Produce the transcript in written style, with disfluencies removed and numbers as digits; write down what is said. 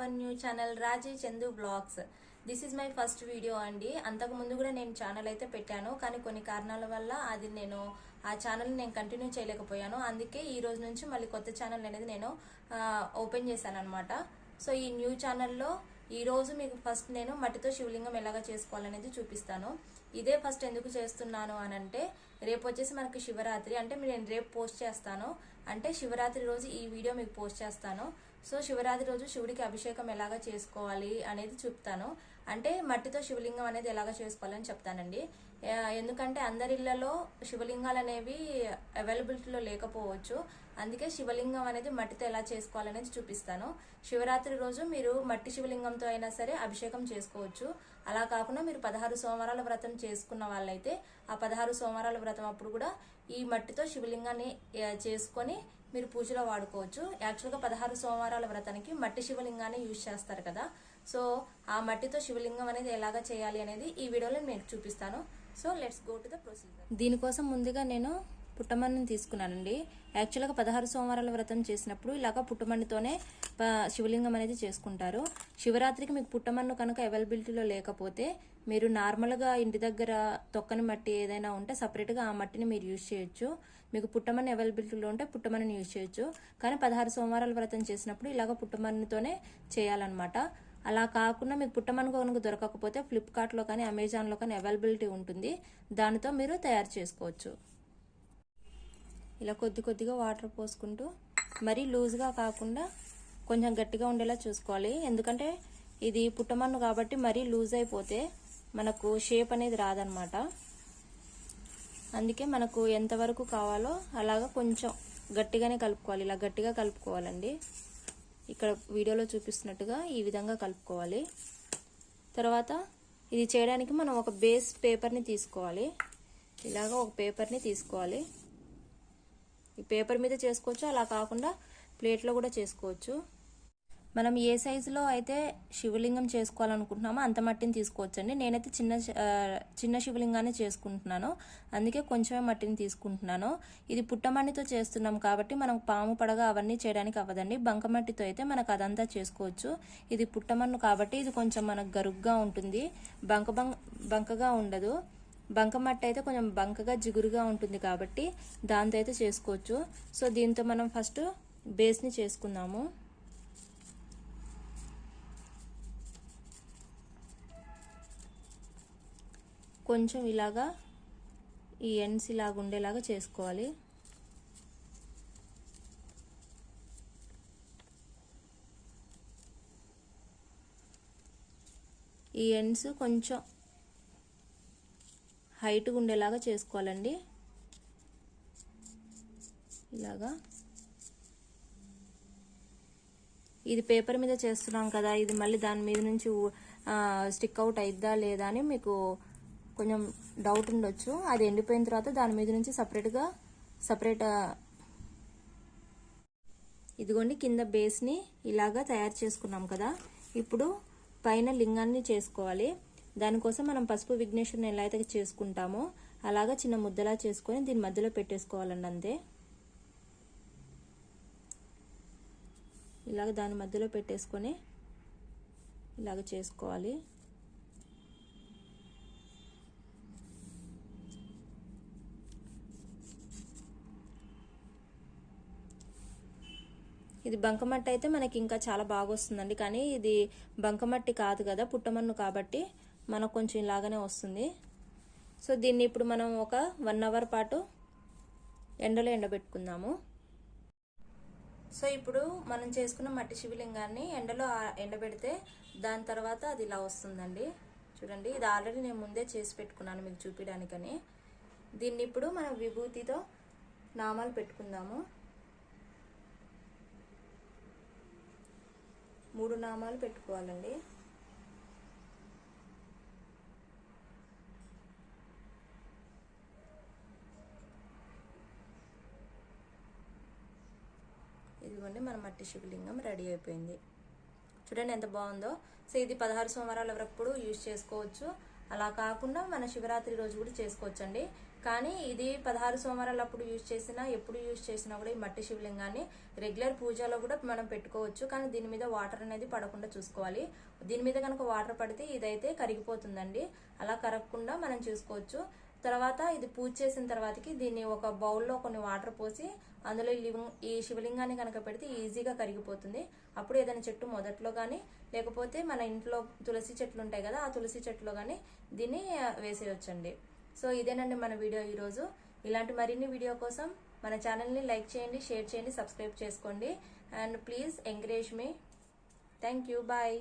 Hour new channel Raji Chandu blogs. This is my first video అండి. అంతకు ముందు కూడా నేను ఛానల్ అయితే పెట్టాను, కానీ కొన్ని కారణాల వల్ల అది నేను ఆ ఛానల్ నేను కంటిన్యూ చేయలేకపోయాను. అందుకే ఈ రోజు నుంచి మళ్ళీ కొత్త ఛానల్ అనేది నేను ఓపెన్ చేశాను అనమాట. సో ఈ న్యూ ఛానల్లో ఈ రోజు మీకు ఫస్ట్ నేను మట్టితో శివలింగం ఎలాగా చేసుకోవాలనేది చూపిస్తాను. ఇదే ఫస్ట్ ఎందుకు చేస్తున్నాను అని అంటే, రేపు వచ్చేసి మనకి శివరాత్రి, అంటే నేను రేపు పోస్ట్ చేస్తాను, అంటే శివరాత్రి రోజు ఈ వీడియో మీకు పోస్ట్ చేస్తాను. సో శివరాత్రి రోజు శివుడికి అభిషేకం ఎలాగా చేసుకోవాలి అనేది చెప్తాను. అంటే మట్టితో శివలింగం అనేది ఎలాగా చేసుకోవాలని చెప్తానండి. ఎందుకంటే అందరిళ్లలో శివలింగాలు అనేవి అవైలబిలిటీలో లేకపోవచ్చు. అందుకే శివలింగం అనేది మట్టితో ఎలా చేసుకోవాలనేది చూపిస్తాను. శివరాత్రి రోజు మీరు మట్టి శివలింగంతో అయినా సరే అభిషేకం చేసుకోవచ్చు. అలా కాకుండా మీరు 16 సోమవారాల వ్రతం చేసుకున్న వాళ్ళైతే ఆ 16 సోమవారాల వ్రతం అప్పుడు కూడా ఈ మట్టితో శివలింగాన్ని చేసుకొని మీరు పూజలో వాడుకోవచ్చు. యాక్చువల్గా 16 సోమవారాల వ్రతానికి మట్టి శివలింగాన్ని యూజ్ చేస్తారు కదా. సో ఆ మట్టితో శివలింగం అనేది ఎలాగా చేయాలి అనేది ఈ వీడియోలో నేను చూపిస్తాను. So let's go to the procedure. దీనికోసం ముందుగా నేను పుట్టమన్నుని తీసుకున్నానండి. యాక్చువల్గా 16 సోమవారాల వ్రతం చేసినప్పుడు ఇలాగ పుట్టమన్నుతోనే శివలింగం అనేది చేసుకుంటారు. శివరాత్రికి మీకు పుట్టమన్ను కనుక అవైలబిలిటీలో లేకపోతే మీరు నార్మల్గా ఇంటి దగ్గర తొక్కని మట్టి ఏదైనా ఉంటే సపరేట్గా ఆ మట్టిని మీరు యూజ్ చేయొచ్చు. మీకు పుట్టమన్ను అవైలబిలిటీలో ఉంటే పుట్టమన్నుని యూజ్ చేయొచ్చు. కానీ 16 సోమవారాల వ్రతం చేసినప్పుడు ఇలాగ పుట్టమన్నుతోనే చేయాలన్నమాట. అలా కాకుండా మీకు పుట్టమన్ను కనుక దొరకకపోతే ఫ్లిప్కార్ట్లో కానీ అమెజాన్లో కానీ అవైలబిలిటీ ఉంటుంది, దానితో మీరు తయారు చేసుకోవచ్చు. ఇలా కొద్ది కొద్దిగా వాటర్ పోసుకుంటూ, మరీ లూజ్గా కాకుండా కొంచెం గట్టిగా ఉండేలా చూసుకోవాలి. ఎందుకంటే ఇది పుట్టమన్ను కాబట్టి మరీ లూజ్ అయిపోతే మనకు షేప్ అనేది రాదనమాట. అందుకే మనకు ఎంతవరకు కావాలో అలాగా కొంచెం గట్టిగానే కలుపుకోవాలి. ఇలా గట్టిగా కలుపుకోవాలండి. ఇక్కడ వీడియోలో చూపిస్తున్నట్టుగా ఈ విధంగా కలుపుకోవాలి. తర్వాత ఇది చేయడానికి మనం ఒక బేస్ పేపర్ని తీసుకోవాలి. ఇలాగా ఒక పేపర్ని తీసుకోవాలి. ఈ పేపర్ మీద చేసుకోవచ్చు, అలా కాకుండా ప్లేట్లో కూడా చేసుకోవచ్చు. మనం ఏ సైజులో అయితే శివలింగం చేసుకోవాలనుకుంటున్నామో అంత మట్టిని తీసుకోవచ్చండి. నేనైతే చిన్న శివలింగాన్ని చేసుకుంటున్నాను, అందుకే కొంచెమే మట్టిని తీసుకుంటున్నాను. ఇది పుట్టమట్టితో చేస్తున్నాం కాబట్టి మనం పాము పడగ అవన్నీ చేయడానికి అవ్వదండి. బంకమట్టితో అయితే మనకు అదంతా చేసుకోవచ్చు. ఇది పుట్టమన్ను కాబట్టి ఇది కొంచెం మనకు గరుగ్గా ఉంటుంది, బంకగా ఉండదు. బంకమట్టి అయితే కొంచెం బంకగా జిగురుగా ఉంటుంది కాబట్టి దాంతో అయితే చేసుకోవచ్చు. సో దీంతో మనం ఫస్ట్ బేస్ని చేసుకుందాము. కొంచెం ఇలాగా ఈ ఎండ్స్ ఇలాగా ఉండేలాగా చేసుకోవాలి. ఈ ఎండ్స్ కొంచెం హైట్గా ఉండేలాగా చేసుకోవాలండి. ఇలాగా ఇది పేపర్ మీద చేస్తున్నాం కదా, ఇది మళ్ళీ దాని మీద నుంచి స్టిక్ అవుట్ అయిద్దా లేదా అని మీకు కొంచెం డౌట్ ఉండొచ్చు. అది ఎండిపోయిన తర్వాత దాని మీద నుంచి సపరేట్ ఇదిగోండి కింద బేస్ని ఇలాగా తయారు చేసుకున్నాం కదా. ఇప్పుడు పైన లింగాన్ని చేసుకోవాలి. దానికోసం మనం పసుపు విఘ్నేశ్వరుని ఎలా అయితే చేసుకుంటామో అలాగా చిన్న ముద్దలా చేసుకొని దీని మధ్యలో పెట్టేసుకోవాలండి. అంతే, ఇలాగ దాని మధ్యలో పెట్టేసుకొని ఇలాగ చేసుకోవాలి. ఇది బంకమట్టి అయితే మనకి ఇంకా చాలా బాగా వస్తుందండి, కానీ ఇది బంకమట్టి కాదు కదా, పుట్టమన్ను కాబట్టి మనకు కొంచెం ఇలాగనే వస్తుంది. సో దీన్ని ఇప్పుడు మనం ఒక 1 అవర్ పాటు ఎండలో ఎండబెట్టుకుందాము. సో ఇప్పుడు మనం చేసుకున్న మట్టి శివలింగాన్ని ఎండలో ఎండబెడితే దాని తర్వాత అది ఇలా వస్తుందండి. చూడండి, ఇది ఆల్రెడీ నేను ముందే చేసి పెట్టుకున్నాను మీకు చూపించడానికని. దీన్ని ఇప్పుడు మనం విభూతితో నామాలు పెట్టుకుందాము. 3 నామాలు పెట్టుకోవాలండి. ఇదిగోండి మన మట్టి శివలింగం రెడీ అయిపోయింది. చూడండి ఎంత బాగుందో. సో ఇది 16 సోమవారాల వరకు యూజ్ చేసుకోవచ్చు. అలా కాకుండా మన శివరాత్రి రోజు కూడా చేసుకోవచ్చు అండి. కానీ ఇది 16 సోమవారాలు అప్పుడు యూజ్ చేసినా, ఎప్పుడు యూజ్ చేసినా కూడా ఈ మట్టి శివలింగాన్ని రెగ్యులర్ పూజలో కూడా మనం పెట్టుకోవచ్చు. కానీ దీని మీద వాటర్ అనేది పడకుండా చూసుకోవాలి. దీని మీద కనుక వాటర్ పడితే ఇదైతే కరిగిపోతుందండి. అలా కరగకుండా మనం చూసుకోవచ్చు. తర్వాత ఇది పూజ చేసిన తర్వాతకి దీన్ని ఒక బౌల్లో కొన్ని వాటర్ పోసి అందులో ఈ శివలింగాన్ని కనుక పెడితే ఈజీగా కరిగిపోతుంది. అప్పుడు ఏదైనా చెట్టు మొదట్లో కానీ లేకపోతే మన ఇంట్లో తులసి చెట్లు ఉంటాయి కదా, ఆ తులసి చెట్టులో కానీ దీన్ని వేసేయొచ్చండి. సో ఇదేనండి మన వీడియో ఈరోజు. ఇలాంటి మరిన్ని వీడియో కోసం మన ఛానల్ని లైక్ చేయండి, షేర్ చేయండి, సబ్స్క్రైబ్ చేసుకోండి. And please encourage me. Thank you. Bye.